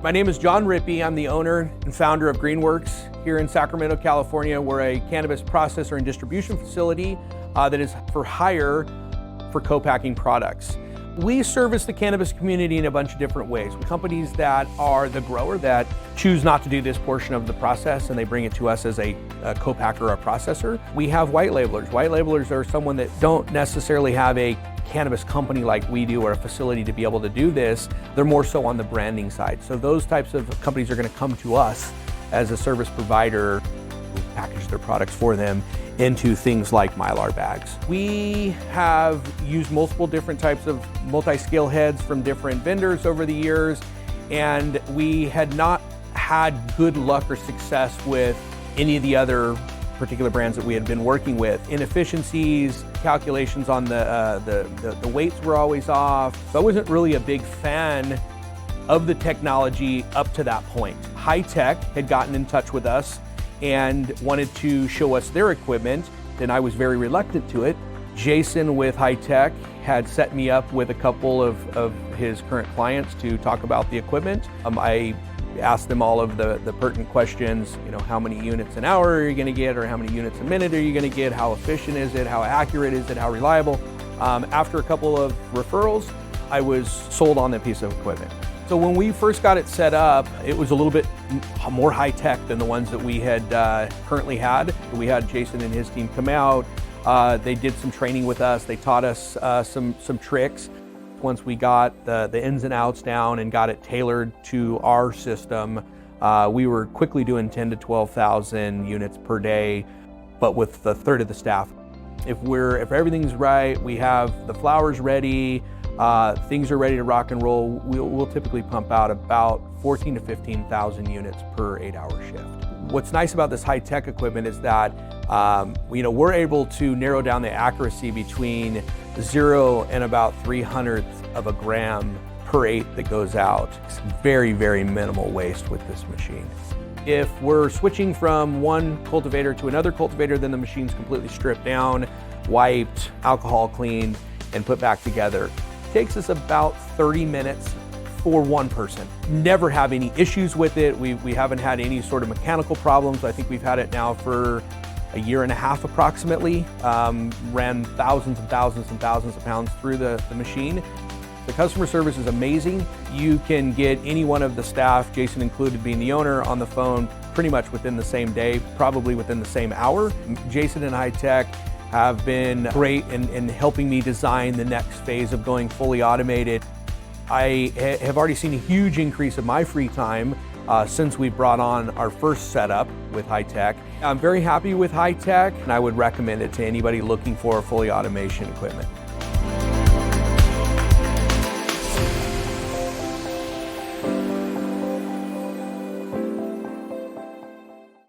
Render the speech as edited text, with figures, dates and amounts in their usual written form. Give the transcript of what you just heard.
My name is John Rippey. I'm the owner and founder of GreenWerx here in Sacramento, California. We're a cannabis processor and distribution facility that is for hire for co-packing products. We service the cannabis community in a bunch of different ways. Companies that are the grower that choose not to do this portion of the process and they bring it to us as a co-packer or a processor. We have white labelers. White labelers are someone that don't necessarily have a cannabis company like we do or a facility to be able to do this. They're more so on the branding side. So those types of companies are going to come to us as a service provider who package their products for them into things like Mylar bags. We have used multiple different types of multi-scale heads from different vendors over the years, and we had not had good luck or success with any of the other particular brands that we had been working with. Inefficiencies, calculations on the weights were always off. So I wasn't really a big fan of the technology up to that point. High Tek had gotten in touch with us and wanted to show us their equipment, and I was very reluctant to it. Jason with High Tek had set me up with a couple of his current clients to talk about the equipment. I asked them all of the pertinent questions, how many units an hour are you gonna get, or how many units a minute are you gonna get, how efficient is it, how accurate is it, how reliable. After a couple of referrals, I was sold on that piece of equipment. So when we first got it set up, it was a little bit more high tech than the ones that we had currently had. We had Jason and his team come out. They did some training with us. They taught us some tricks. Once we got the ins and outs down and got it tailored to our system, we were quickly doing 10 to 12,000 units per day, but with a third of the staff. If everything's right, we have the flowers ready, things are ready to rock and roll, we'll typically pump out about 14 to 15,000 units per 8-hour shift. What's nice about this high tech equipment is that we're able to narrow down the accuracy between 0 and about 300th of a gram per 8 that goes out. It's very, very minimal waste with this machine. If we're switching from one cultivator to another cultivator, then the machine's completely stripped down, wiped, alcohol cleaned, and put back together. It takes us about 30 minutes for one person. Never have any issues with it. We haven't had any sort of mechanical problems. I think we've had it now for a year and a half approximately. Ran thousands and thousands and thousands of pounds through the machine. The customer service is amazing. You can get any one of the staff, Jason included being the owner, on the phone pretty much within the same day, probably within the same hour. Jason and High Tek have been great in helping me design the next phase of going fully automated. I have already seen a huge increase of my free time since we brought on our first setup with High Tek. I'm very happy with High Tek, and I would recommend it to anybody looking for fully automation equipment.